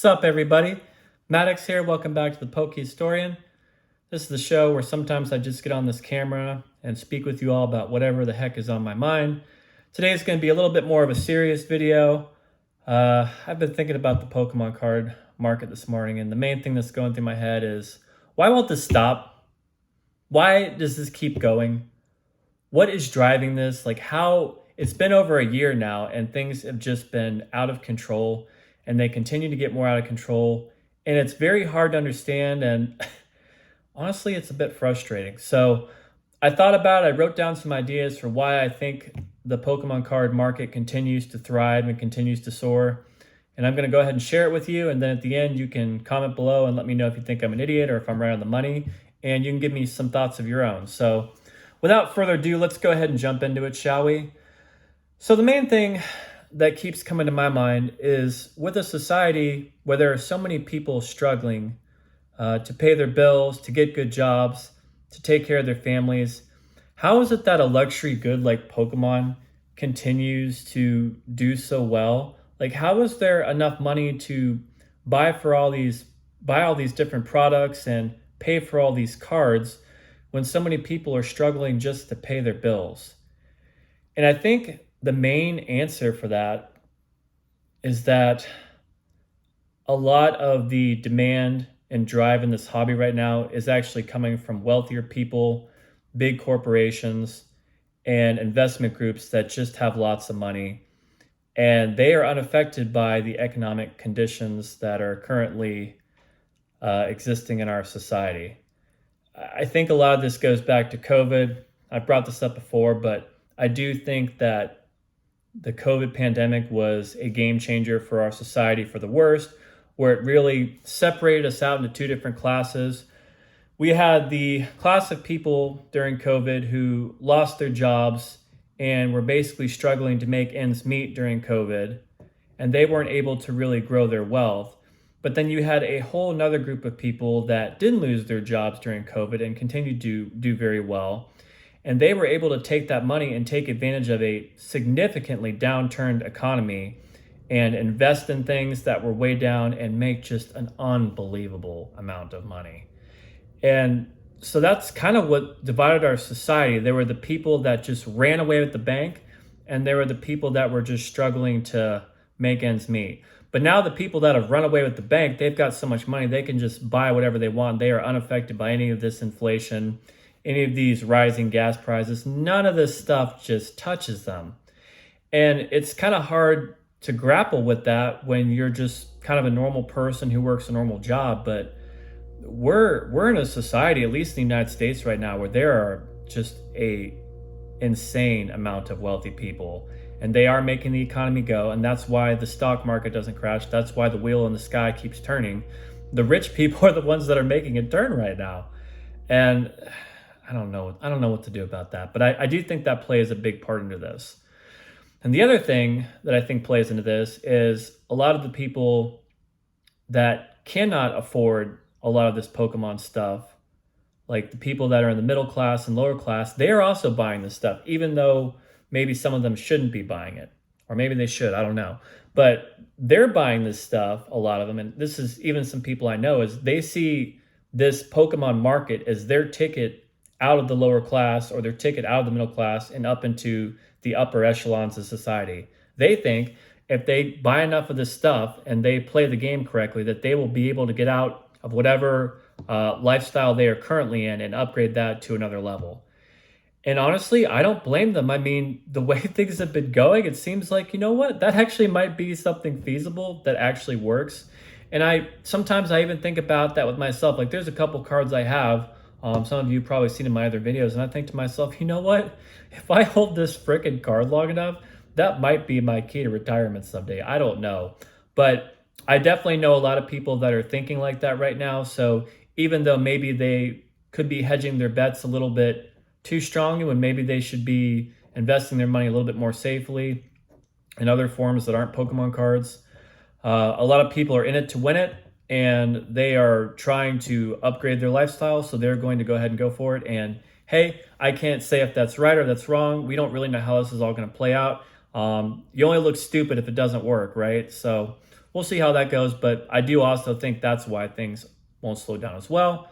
Sup, everybody? Maddox here. Welcome back to the Poke Historian. This is the show where sometimes I just get on this camera and speak with you all about whatever the heck is on my mind. Today is going to be a little bit more of a serious video. I've been thinking about the Pokemon card market this morning, and the main thing that's going through my head is, why won't this stop? Why does this keep going? What is driving this? It's been over a year now, and things have just been out of control, and they continue to get more out of control. And it's very hard to understand, and honestly, it's a bit frustrating. So I thought about it. I wrote down some ideas for why I think the Pokemon card market continues to thrive and continues to soar. And I'm going to go ahead and share it with you. And then at the end, you can comment below and let me know if you think I'm an idiot or if I'm right on the money. And you can give me some thoughts of your own. So without further ado, let's go ahead and jump into it, shall we? So the main thing that keeps coming to my mind is, with a society where there are so many people struggling to pay their bills, to get good jobs, to take care of their families, how is it that a luxury good like Pokemon continues to do so well? Like, how is there enough money to buy all these different products and pay for all these cards when so many people are struggling just to pay their bills? And I think the main answer for that is that a lot of the demand and drive in this hobby right now is actually coming from wealthier people, big corporations, and investment groups that just have lots of money. And they are unaffected by the economic conditions that are currently existing in our society. I think a lot of this goes back to COVID. I've brought this up before, but I do think that the COVID pandemic was a game changer for our society for the worst, where it really separated us out into two different classes. We had the class of people during COVID who lost their jobs and were basically struggling to make ends meet during COVID, and they weren't able to really grow their wealth. But then you had a whole another group of people that didn't lose their jobs during COVID and continued to do very well. And they were able to take that money and take advantage of a significantly downturned economy and invest in things that were way down and make just an unbelievable amount of money. And so that's kind of what divided our society. There were the people that just ran away with the bank, and there were the people that were just struggling to make ends meet. But now the people that have run away with the bank, they've got so much money, they can just buy whatever they want. They are unaffected by any of this inflation, any of these rising gas prices. None of this stuff just touches them. And it's kind of hard to grapple with that when you're just kind of a normal person who works a normal job. But we're in a society, at least in the United States right now, where there are just a insane amount of wealthy people, and they are making the economy go. And that's why the stock market doesn't crash. That's why the wheel in the sky keeps turning. The rich people are the ones that are making it turn right now. And I don't know what to do about that. But I do think that plays a big part into this. And the other thing that I think plays into this is a lot of the people that cannot afford a lot of this Pokemon stuff, like the people that are in the middle class and lower class, they are also buying this stuff, even though maybe some of them shouldn't be buying it. Or maybe they should, I don't know. But they're buying this stuff, a lot of them, and this is even some people I know, is they see this Pokemon market as their ticket out of the lower class or their ticket out of the middle class and up into the upper echelons of society. They think if they buy enough of this stuff and they play the game correctly, that they will be able to get out of whatever lifestyle they are currently in and upgrade that to another level. And honestly, I don't blame them. I mean, the way things have been going, it seems like, you know what, that actually might be something feasible that actually works. And sometimes I even think about that with myself. Like, there's a couple cards I have, some of you probably seen in my other videos, and I think to myself, you know what? If I hold this frickin' card long enough, that might be my key to retirement someday. I don't know. But I definitely know a lot of people that are thinking like that right now. So even though maybe they could be hedging their bets a little bit too strongly, when maybe they should be investing their money a little bit more safely in other forms that aren't Pokemon cards, a lot of people are in it to win it. And they are trying to upgrade their lifestyle, so they're going to go ahead and go for it. And hey, I can't say if that's right or that's wrong. We don't really know how this is all going to play out. You only look stupid if it doesn't work, right? So we'll see how that goes. But I do also think that's why things won't slow down as well.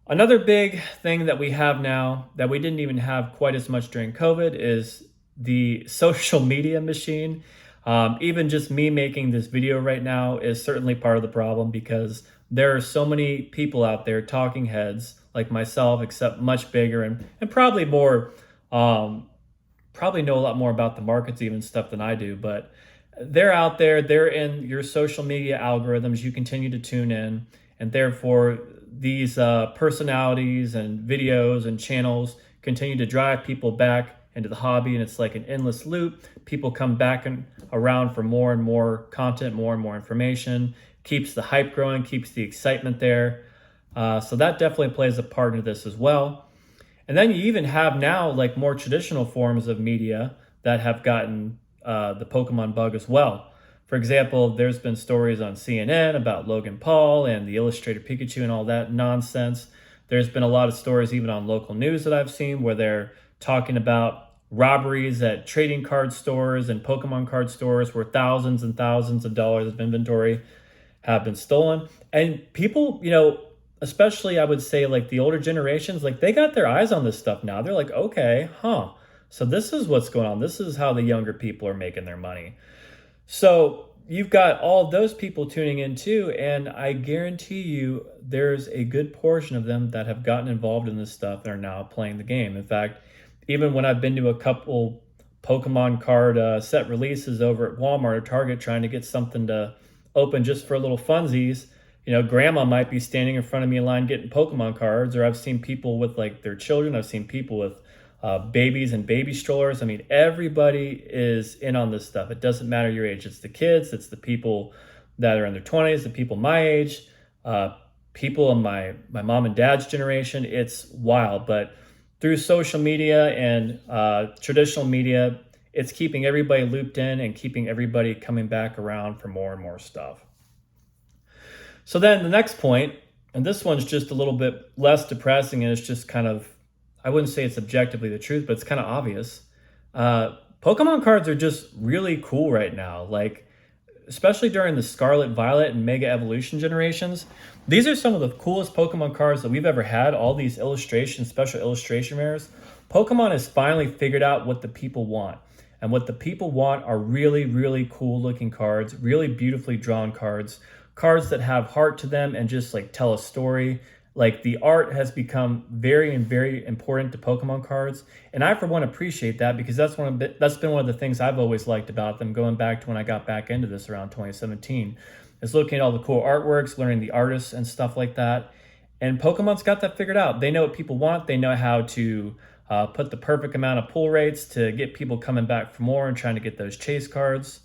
Another big thing that we have now that we didn't even have quite as much during COVID is the social media machine. Even just me making this video right now is certainly part of the problem because there are so many people out there, talking heads like myself, except much bigger and probably more, probably know a lot more about the markets, even stuff than I do. But they're out there, they're in your social media algorithms. You continue to tune in, and therefore, these personalities and videos and channels continue to drive people back into the hobby, and it's like an endless loop. People come back and around for more and more content, more and more information, keeps the hype growing, keeps the excitement there. So that definitely plays a part into this as well. And then you even have now like more traditional forms of media that have gotten the Pokemon bug as well. For example, there's been stories on CNN about Logan Paul and the Illustrator Pikachu and all that nonsense. There's been a lot of stories even on local news that I've seen where they're talking about robberies at trading card stores and Pokemon card stores where thousands and thousands of dollars of inventory have been stolen. And people, especially I would say like the older generations, like they got their eyes on this stuff now. They're like, okay, so this is what's going on. This is how the younger people are making their money. So you've got all those people tuning in too, and I guarantee you there's a good portion of them that have gotten involved in this stuff and are now playing the game. In fact, even when I've been to a couple Pokemon card set releases over at Walmart or Target trying to get something to open just for a little funsies, grandma might be standing in front of me in line getting Pokemon cards, or I've seen people with like their children. I've seen people with babies and baby strollers. I mean, everybody is in on this stuff. It doesn't matter your age. It's the kids, it's the people that are in their 20s, the people my age, people in my mom and dad's generation. It's wild. But through social media and traditional media, it's keeping everybody looped in and keeping everybody coming back around for more and more stuff. So then the next point, and this one's just a little bit less depressing, and it's just kind of, I wouldn't say it's objectively the truth, but it's kind of obvious. Pokemon cards are just really cool right now. Like, especially during the Scarlet, Violet, and Mega Evolution generations. These are some of the coolest Pokemon cards that we've ever had. All these illustrations, special illustration rares. Pokemon has finally figured out what the people want. And what the people want are really, really cool looking cards, really beautifully drawn cards, cards that have heart to them and just like tell a story. Like the art has become very and very important to Pokemon cards, and I for one appreciate that because that's been one of the things I've always liked about them. Going back to when I got back into this around 2017, is looking at all the cool artworks, learning the artists and stuff like that. And Pokemon's got that figured out. They know what people want. They know how to put the perfect amount of pull rates to get people coming back for more and trying to get those chase cards.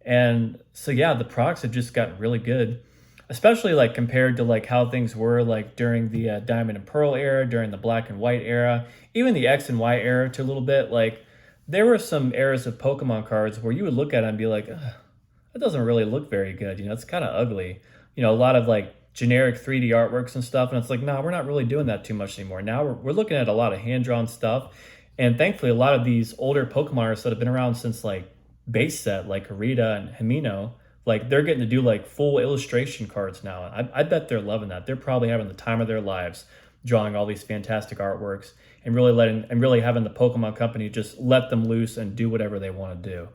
And so yeah, the products have just gotten really good. Especially like compared to like how things were like during the Diamond and Pearl era, during the Black and White era, even the X and Y era to a little bit. Like there were some eras of Pokemon cards where you would look at it and be like, that doesn't really look very good. It's kind of ugly. A lot of like generic 3D artworks and stuff. And it's like, no, we're not really doing that too much anymore. Now we're looking at a lot of hand-drawn stuff. And thankfully, a lot of these older Pokemon artists that have been around since like base set, like Harita and Himino, like they're getting to do like full illustration cards now. I bet they're loving that. They're probably having the time of their lives drawing all these fantastic artworks and really having the Pokemon company just let them loose and do whatever they want to do.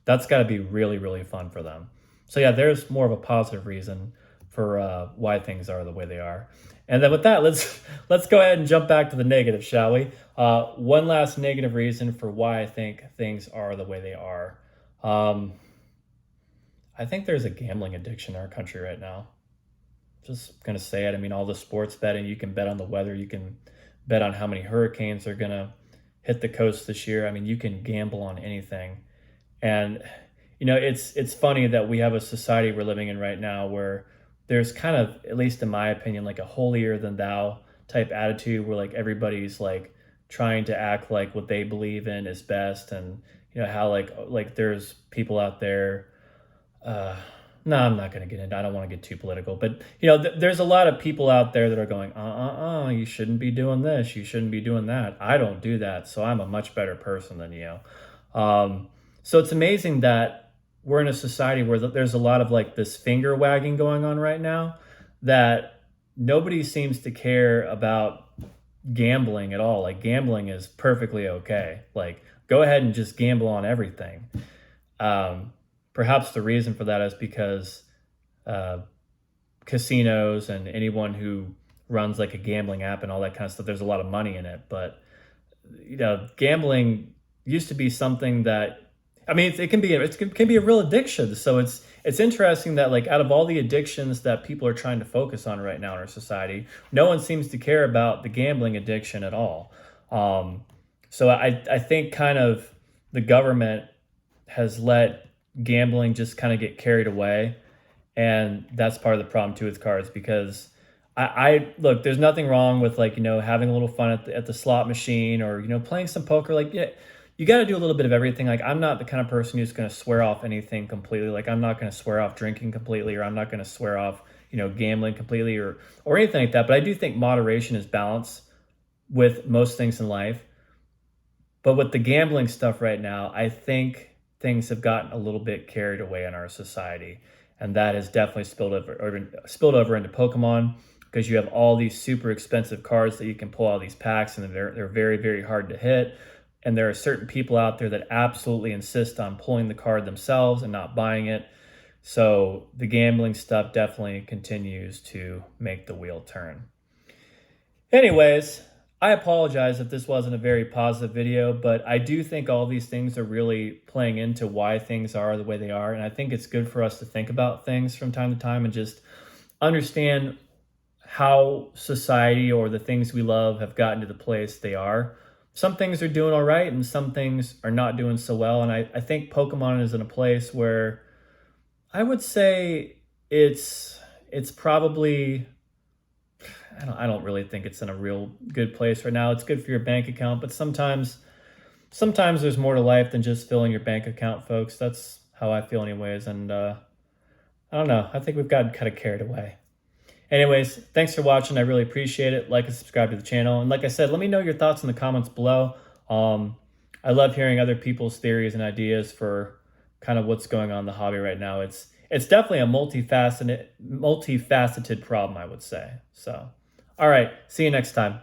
That's got to be really, really fun for them. So yeah, there's more of a positive reason for why things are the way they are. And then with that, let's go ahead and jump back to the negative, shall we? One last negative reason for why I think things are the way they are. I think there's a gambling addiction in our country right now. Just going to say it. I mean, all the sports betting, you can bet on the weather. You can bet on how many hurricanes are going to hit the coast this year. I mean, you can gamble on anything. And, it's funny that we have a society we're living in right now where there's kind of, at least in my opinion, like a holier than thou type attitude where like everybody's like trying to act like what they believe in is best. And, how like there's people out there. No, I'm not going to get into. I don't want to get too political, but there's a lot of people out there that are going, you shouldn't be doing this, you shouldn't be doing that. I don't do that, so I'm a much better person than you. So it's amazing that we're in a society where there's a lot of like this finger wagging going on right now, that nobody seems to care about gambling at all. Like gambling is perfectly okay. Like go ahead and just gamble on everything. Perhaps the reason for that is because uh, casinos and anyone who runs like a gambling app and all that kind of stuff, there's a lot of money in it. But gambling used to be something that, I mean, it can be a real addiction. So it's interesting that like out of all the addictions that people are trying to focus on right now in our society, no one seems to care about the gambling addiction at all. So I think kind of the government has let gambling just kind of get carried away, and that's part of the problem too with cards, because I look, there's nothing wrong with like, having a little fun at the slot machine, or, playing some poker. Like, yeah, you got to do a little bit of everything. Like, I'm not the kind of person who's going to swear off anything completely. Like, I'm not going to swear off drinking completely, or I'm not going to swear off, gambling completely, or anything like that. But I do think moderation is balance with most things in life. But with the gambling stuff right now, I think things have gotten a little bit carried away in our society. And that has definitely spilled over into Pokemon, because you have all these super expensive cards that you can pull out of these packs, and they're very, very hard to hit. And there are certain people out there that absolutely insist on pulling the card themselves and not buying it. So the gambling stuff definitely continues to make the wheel turn. Anyways, I apologize if this wasn't a very positive video, but I do think all these things are really playing into why things are the way they are. And I think it's good for us to think about things from time to time and just understand how society or the things we love have gotten to the place they are. Some things are doing all right and some things are not doing so well. And I think Pokemon is in a place where I would say it's probably, I don't really think it's in a real good place right now. It's good for your bank account, but sometimes there's more to life than just filling your bank account, folks. That's how I feel anyways. And I don't know. I think we've gotten kind of carried away. Anyways, thanks for watching. I really appreciate it. Like and subscribe to the channel. And like I said, let me know your thoughts in the comments below. I love hearing other people's theories and ideas for kind of what's going on in the hobby right now. It's definitely a multifaceted problem, I would say. So, all right. See you next time.